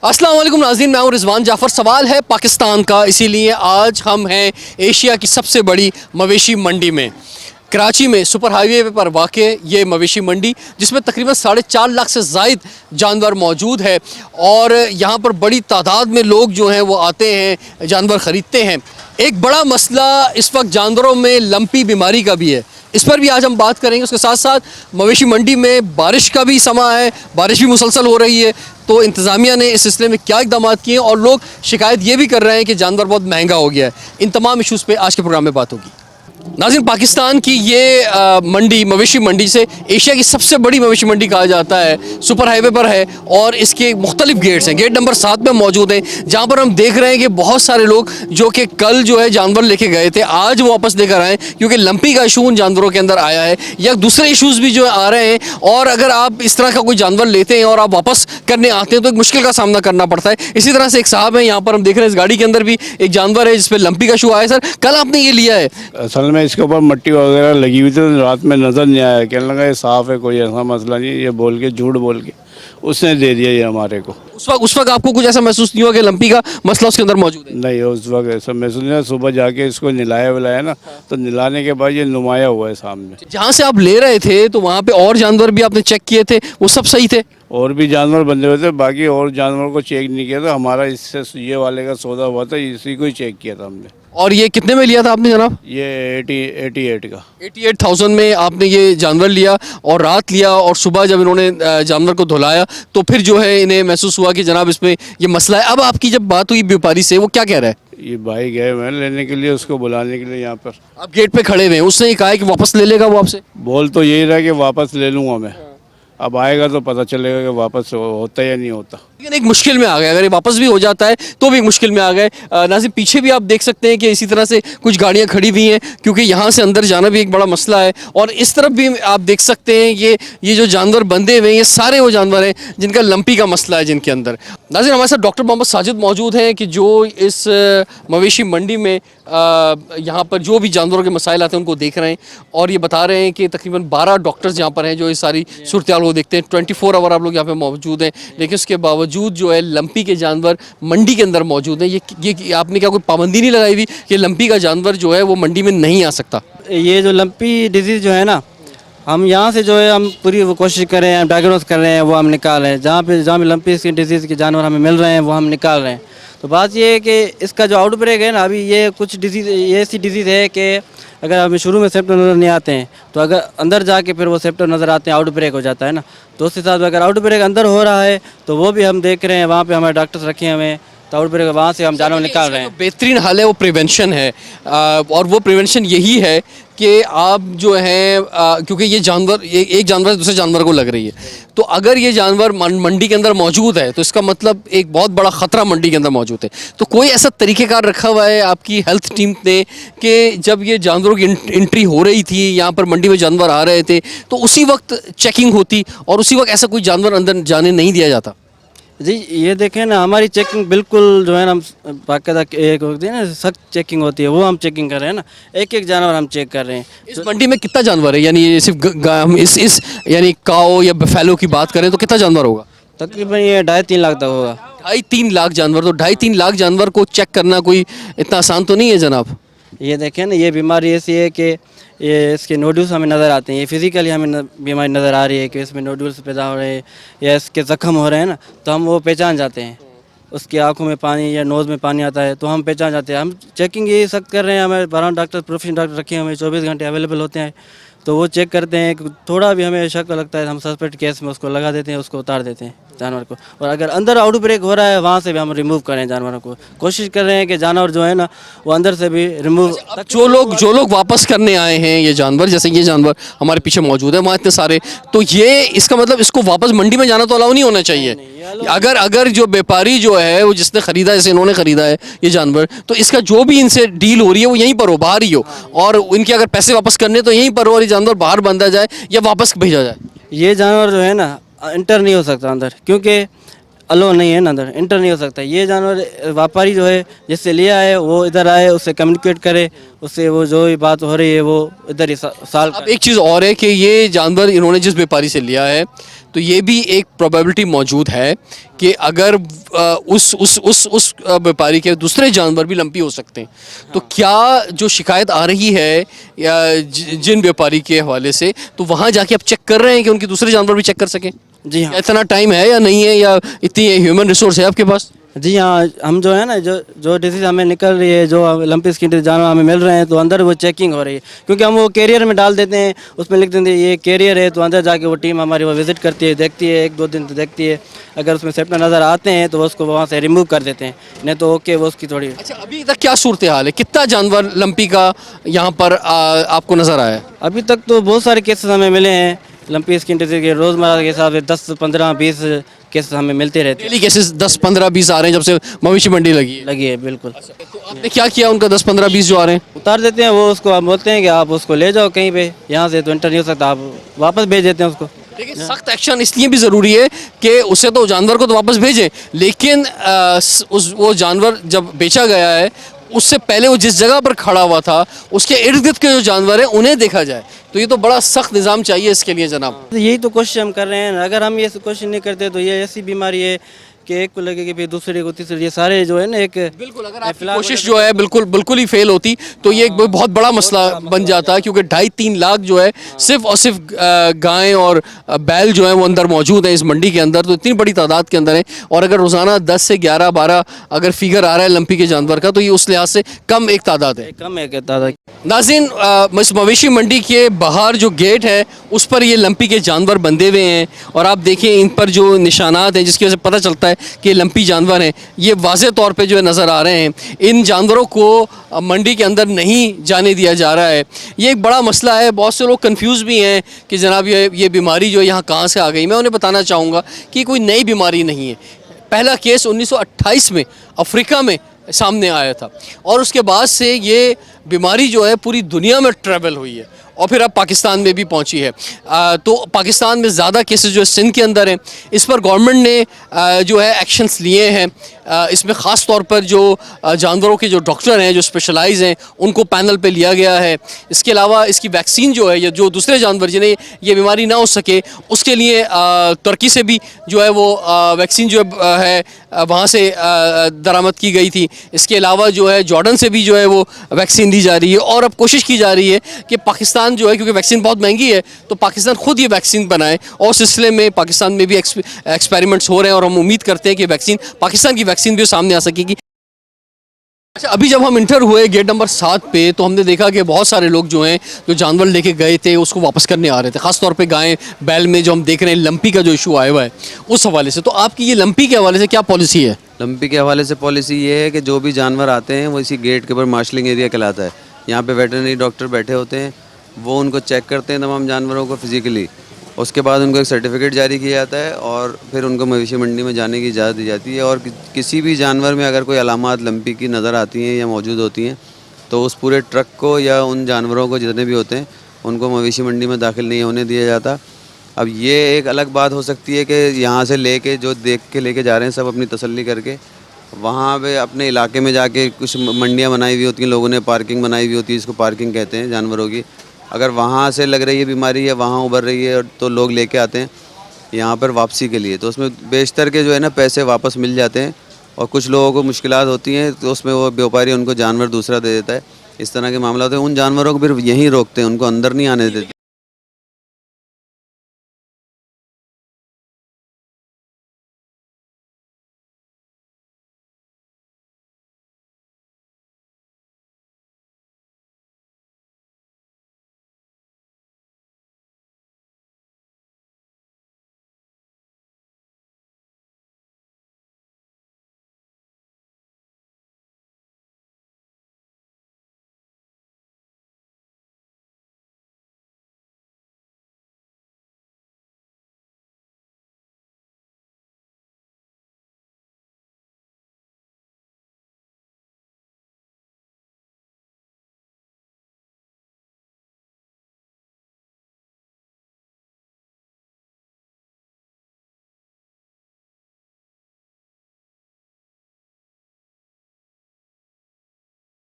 अस्सलाम वालेकुम नाज़रीन, मैं हूं रिजवान जाफ़र। सवाल है पाकिस्तान का, इसीलिए आज हम हैं एशिया की सबसे बड़ी मवेशी मंडी में, कराची में सुपर हाईवे पर वाक़े ये मवेशी मंडी, जिसमें तकरीबन 4.5 लाख से ज़ायद जानवर मौजूद है और यहाँ पर बड़ी तादाद में लोग जो हैं वो आते हैं, जानवर ख़रीदते हैं। एक बड़ा मसला इस वक्त जानवरों में लंपी बीमारी का भी है, इस पर भी आज हम बात करेंगे। उसके साथ साथ मवेशी मंडी में बारिश का भी समय है, बारिश भी मुसलसल हो रही है, तो इंतज़ामिया ने इस सिलसिले में क्या इक़दाम किए हैं और लोग शिकायत ये भी कर रहे हैं कि जानवर बहुत महंगा हो गया है। इन तमाम इशूज़ पे आज के प्रोग्राम में बात होगी। नाज़रीन, पाकिस्तान की ये मंडी, मवेशी मंडी से एशिया की सबसे बड़ी मवेशी मंडी कहा जाता है, सुपर हाईवे पर है और इसके मुख्तलिफ गेट्स हैं। गेट नंबर 7 में मौजूद हैं, जहाँ पर हम देख रहे हैं कि बहुत सारे लोग जो कि कल जो है जानवर लेके गए थे, आज वो वापस लेकर आए क्योंकि लंपी का इशू उन जानवरों के अंदर आया है, या दूसरे इशूज़ भी जो है आ रहे हैं। और अगर आप इस तरह का कोई जानवर लेते हैं और आप वापस करने आते हैं तो एक मुश्किल का सामना करना पड़ता है। इसी तरह से एक साहब है, यहाँ पर हम देख रहे हैं इस गाड़ी के अंदर भी एक जानवर है जिसपे लंपी का इशू आया है। सर, कल आपने ये लिया है? असल में इसके ऊपर मट्टी वगैरह लगी हुई थी तो रात में नज़र नहीं आया, कहने लगा ये साफ़ है, कोई ऐसा मसला नहीं, ये बोल के झूठ बोल के उसने दे दिया ये हमारे को। उस वक्त आपको कुछ ऐसा महसूस नहीं हुआ कि लंपी का मसला उसके अंदर मौजूद है? नहीं, उस वक्त ऐसा महसूस नहीं। सुबह जाके इसको नहलाया वलाया ना, तो नहलाने के बाद ये नुमाया हुआ है सामने। जहाँ से आप ले रहे थे तो वहाँ पे और जानवर भी आपने चेक किए थे, वो सब सही थे? और भी जानवर बंधे हुए थे, बाकी और जानवर को चेक नहीं किया था। हमारा इससे ये वाले का सौदा हुआ था, इसी को ही चेक किया था हमने। और ये कितने में लिया था आपने जनाब? ये 88 का 88,000 में आपने ये जानवर लिया और रात लिया, और सुबह जब इन्होंने जानवर को धुलाया तो फिर जो है इन्हें महसूस हुआ कि जनाब इसमें ये मसला है। अब आपकी जब बात हुई व्यापारी से, वो क्या कह रहा है? ये भाई गए हुए हैं लेने के लिए, उसको बुलाने के लिए। यहाँ पर आप गेट पे खड़े हुए हैं, उसने ये कहा है कि वापस ले लेगा वो आपसे? बोल तो यही रहा कि वापस ले लूँगा मैं, अब आएगा तो पता चलेगा कि वापस होता या नहीं होता। लेकिन एक मुश्किल में आ गए, अगर ये वापस भी हो जाता है तो भी मुश्किल में आ गए। नाज़रीन, पीछे भी आप देख सकते हैं कि इसी तरह से कुछ गाड़ियां खड़ी हुई हैं क्योंकि यहाँ से अंदर जाना भी एक बड़ा मसला है। और इस तरफ भी आप देख सकते हैं ये जो जानवर बंधे हुए हैं, ये सारे वो जानवर हैं जिनका लंपी का मसला है जिनके अंदर। नाज़रीन, हमारे साथ डॉक्टर मोहम्मद साजिद मौजूद हैं कि जो इस मवेशी मंडी में यहाँ पर जो भी जानवरों के मसाइल आते हैं उनको देख रहे हैं, और ये बता रहे हैं कि तकरीबन 12 डॉक्टर्स यहाँ पर हैं जो इस सारी सूरत हाल को देखते हैं। 24 आवर आप लोग यहाँ पे मौजूद हैं, लेकिन उसके बावजूद जो है लंपी के जानवर मंडी के अंदर मौजूद हैं। ये आपने क्या कोई पाबंदी नहीं लगाई हुई कि लंपी का जानवर जो है वो मंडी में नहीं आ सकता? ये जो लंपी डिजीज़ जो है ना, हम यहाँ से जो है हम पूरी वो कोशिश कर रहे हैं, हम डायग्नोस कर रहे हैं, वो हम निकाल रहे हैं। जहाँ भी लंपी की डिजीज़ के जानवर हमें मिल रहे हैं वो हम निकाल रहे हैं। तो बात ये है कि इसका जो आउटब्रेक है ना, अभी ये कुछ डिजीज़, ये ऐसी डिजीज़ है कि अगर हमें शुरू में सिम्पटम नज़र नहीं आते हैं तो अगर अंदर जाके फिर वो सिम्पटम नज़र आते हैं, आउटब्रेक हो जाता है ना। तो उस हिसाब से अगर आउटब्रेक अंदर हो रहा है तो वो भी हम देख रहे हैं, वहाँ पे हमारे डॉक्टर्स रखे हैं हमें, तो आउटब्रेक वहाँ से हम जानवर निकाल रहे हैं। बेहतरीन हल है वो प्रिवेंशन है, और वो प्रिवेंशन यही है कि आप जो हैं, क्योंकि ये जानवर, एक जानवर दूसरे जानवर को लग रही है, तो अगर ये जानवर मंडी के अंदर मौजूद है तो इसका मतलब एक बहुत बड़ा ख़तरा मंडी के अंदर मौजूद है। तो कोई ऐसा तरीक़ेकार रखा हुआ है आपकी हेल्थ टीम ने कि जब ये जानवरों की एंट्री हो रही थी, यहाँ पर मंडी में जानवर आ रहे थे, तो उसी वक्त चेकिंग होती और उसी वक्त ऐसा कोई जानवर अंदर जाने नहीं दिया जाता? जी, ये देखें ना, हमारी चेकिंग बिल्कुल जो है ना, बाकायदा एक होती है ना, सख्त चेकिंग होती है, वो हम चेकिंग कर रहे हैं ना, एक एक जानवर हम चेक कर रहे हैं। इस मंडी में कितना जानवर है? यानी ये सिर्फ हम इस यानी काओ या बफेलो की बात करें तो कितना जानवर होगा? तकरीबन ये 2.5-3 लाख तक होगा। 2.5-3 लाख जानवर? तो 2.5-3 लाख जानवर को चेक करना कोई इतना आसान तो नहीं है जनाब। ये देखें ना, ये बीमारी ऐसी है कि ये इसके नोड्यूल्स हमें नज़र आते हैं, ये फिज़िकली हमें बीमारी नज़र आ रही है कि इसमें नोड्यूल्स पैदा हो रहे हैं या इसके ज़ख्म हो रहे हैं ना, तो हम वो पहचान जाते हैं। उसकी आंखों में पानी या नोज़ में पानी आता है तो हम पहचान जाते हैं। हम चेकिंग ये सख्त कर रहे हैं, हमें 12 डॉक्टर, प्रोफेशनल डॉक्टर रखे हैं, हमें 24 घंटे अवेलेबल होते हैं, तो वो चेक करते हैं। थोड़ा भी हमें शक लगता है हम सस्पेक्ट केस में उसको लगा देते हैं, उसको उतार देते हैं जानवर को। और अगर अंदर आउटब्रेक हो रहा है वहाँ से भी हम रिमूव करें जानवरों को, कोशिश कर रहे हैं कि जानवर जो है ना वो अंदर से भी रिमूव। जो लोग वापस करने आए हैं ये जानवर, जैसे ये जानवर हमारे पीछे मौजूद है, वहाँ इतने सारे, तो ये इसका मतलब इसको वापस मंडी में जाना तो अलाउ नहीं होना चाहिए। अगर जो व्यापारी जो है वो जिसने ख़रीदा, जैसे इन्होंने ख़रीदा है ये जानवर, तो इसका जो भी इनसे डील हो रही है वो यहीं पर हो, बाहर ही हो, और इनके अगर पैसे वापस करने तो यहीं पर हो, और ये जानवर बाहर बांधा जाए या वापस भेजा जाए। ये जानवर जो है ना इंटर नहीं हो सकता अंदर, क्योंकि अलो नहीं है ना, अंदर इंटर नहीं हो सकता। ये जानवर व्यापारी जो है जिससे लिया है वो इधर आए, उससे कम्युनिकेट करे, उससे वो जो भी बात हो रही है वो इधर ही साल। अब एक चीज़ और है कि ये जानवर इन्होंने जिस व्यापारी से लिया है तो ये भी एक प्रोबेबिलिटी मौजूद है कि अगर उस व्यापारी के दूसरे जानवर भी लंपी हो सकते हैं। तो क्या जो शिकायत आ रही है या जिन व्यापारी के हवाले से, तो वहाँ जाके आप चेक कर रहे हैं कि उनके दूसरे जानवर भी चेक कर सकें? जी हाँ। इतना टाइम है या नहीं है, या इतनी ह्यूमन रिसोर्स है आपके पास? जी हाँ, हम जो है ना, जो डिसीज हमें निकल रही है, जो लंपी स्किन जानवर हमें मिल रहे हैं, तो अंदर वो चेकिंग हो रही है, क्योंकि हम वो कैरियर में डाल देते हैं, उसमें लिख देते हैं ये कैरियर है, तो अंदर जाके वो टीम हमारी वो विजिट करती है, देखती है, 1-2 दिन तो देखती है। अगर उसमें सेप्टर नज़र आते हैं तो उसको वहाँ से रिमूव कर देते हैं, नहीं तो ओके वो उसकी थोड़ी। अच्छा, अभी तक क्या सूरत हाल है? कितना जानवर लंपी का यहाँ पर आपको नज़र आया है? अभी तक तो बहुत सारे केसेस हमें मिले हैं लंपी स्किन डिजीज के, रोज़मर्रा के हिसाब से 10-15-20 केसेस हमें मिलते रहते डेली केसेस 10-15-20 आ रहे हैं जब से मवेशी मंडी लगी है। लगी है। बिल्कुल तो आपने क्या किया उनका 10-15-20 जो आ रहे हैं? उतार देते हैं वो, उसको हम बोलते हैं कि आप उसको ले जाओ कहीं पे, यहाँ से तो इंटर नहीं हो सकता, आप वापस भेज देते हैं उसको। लेकिन सख्त एक्शन इसलिए भी ज़रूरी है कि उसे तो जानवर को तो वापस भेजें, लेकिन वो जानवर जब बेचा गया है उससे पहले वो जिस जगह पर खड़ा हुआ था उसके इर्द गिर्द के जो जानवर हैं उन्हें देखा जाए। तो ये तो बड़ा सख्त निज़ाम चाहिए इसके लिए जनाब। तो यही तो कोशिश हम कर रहे हैं। अगर हम ये कोशिश नहीं करते तो ये ऐसी बीमारी है कि एक को लगेगी, फिर दूसरे को, तीसरे, ये सारे जो है ना एक बिल्कुल, अगर आपकी कोशिश जो है बिल्कुल ही फेल होती तो ये एक बहुत बड़ा मसला बन जाता है, क्योंकि 2.5-3 लाख जो है सिर्फ और सिर्फ गायें और बैल जो है वो अंदर मौजूद हैं इस मंडी के अंदर। तो इतनी बड़ी तादाद के अंदर है, और अगर रोज़ाना 10 से 11-12 अगर फिगर आ रहा है लंपी के जानवर का, तो ये उस लिहाज से कम एक तादाद है। कम है कहता था। नाज़रीन, इस मवेशी मंडी के बाहर जो गेट है उस पर ये लंपी के जानवर बंधे हुए हैं, और आप देखिए इन पर जो निशानात हैं जिसकी वजह से पता चलता है कि ये लंपी जानवर हैं, ये वाज़े तौर पे जो है नज़र आ रहे हैं। इन जानवरों को मंडी के अंदर नहीं जाने दिया जा रहा है। ये एक बड़ा मसला है। बहुत से लोग कंफ्यूज भी हैं कि जनाब ये बीमारी जो है यहाँ कहाँ से आ गई। मैं उन्हें बताना चाहूँगा कि कोई नई बीमारी नहीं है। पहला केस 1928 में अफ्रीका में सामने आया था, और उसके बाद से ये बीमारी जो है पूरी दुनिया में ट्रैवल हुई है, और फिर अब पाकिस्तान में भी पहुंची है। तो पाकिस्तान में ज़्यादा केसेस जो सिंध के अंदर हैं, इस पर गवर्नमेंट ने जो है एक्शंस लिए हैं। इसमें ख़ास तौर पर जो जानवरों के जो डॉक्टर हैं जो स्पेशलाइज हैं उनको पैनल पे लिया गया है। इसके अलावा इसकी वैक्सीन जो है, या जो दूसरे जानवर जिन्हें ये बीमारी ना हो सके उसके लिए तुर्की से भी जो है वो वैक्सीन जो है वहाँ से दरामद की गई थी। इसके अलावा जो है जॉर्डन से भी जो है वो वैक्सीन दी जा रही है, और अब कोशिश की जा रही है कि पाकिस्तान जो है, क्योंकि वैक्सीन बहुत महंगी है, तो पाकिस्तान खुद ये वैक्सीन बनाए, और उस सिलसिले में पाकिस्तान में भी एक्सपेरिमेंट्स हो रहे हैं, और हम उम्मीद करते हैं कि वैक्सीन, पाकिस्तान की वैक्सीन भी सामने आ सकेगी। अच्छा, अभी जब हम इंटर हुए गेट नंबर 7 पे, तो हमने देखा कि बहुत सारे लोग जो हैं जो जानवर लेके गए थे उसको वापस करने आ रहे थे, ख़ास तौर पे गाय बैल में जो हम देख रहे हैं लंपी का जो इशू आया हुआ है उस हवाले से। तो आपकी ये लंपी के हवाले से क्या पॉलिसी है? लंपी के हवाले से पॉलिसी ये है कि जो भी जानवर आते हैं वो इसी गेट के ऊपर मार्शलिंग एरिया कहलाता है। यहाँ पे वेटरनरी डॉक्टर बैठे होते हैं, वो उनको चेक करते हैं तमाम जानवरों को फिजिकली। उसके बाद उनको एक सर्टिफिकेट जारी किया जाता है, और फिर उनको मवेशी मंडी में जाने की इजाज़त दी जाती है। और किसी भी जानवर में अगर कोई अलामात लंपी की नज़र आती हैं या मौजूद होती हैं, तो उस पूरे ट्रक को या उन जानवरों को जितने भी होते हैं उनको मवेशी मंडी में दाखिल नहीं होने दिया जाता। अब ये एक अलग बात हो सकती है कि यहाँ से लेके जो देख के लेके जा रहे हैं सब अपनी तसल्ली करके, वहाँ पे अपने इलाके में जाके कुछ मंडियाँ बनाई हुई होती हैं, लोगों ने पार्किंग बनाई हुई होती है, इसको पार्किंग कहते हैं जानवरों की। अगर वहाँ से लग रही है बीमारी है, वहाँ उभर रही है, तो लोग लेके आते हैं यहाँ पर वापसी के लिए। तो उसमें बेशतर के जो है ना पैसे वापस मिल जाते हैं, और कुछ लोगों को मुश्किलात होती हैं तो उसमें वो व्यापारी उनको जानवर दूसरा दे देता है। इस तरह के मामला होते हैं। उन जानवरों को फिर यहीं रोकते हैं, उनको अंदर नहीं आने देते।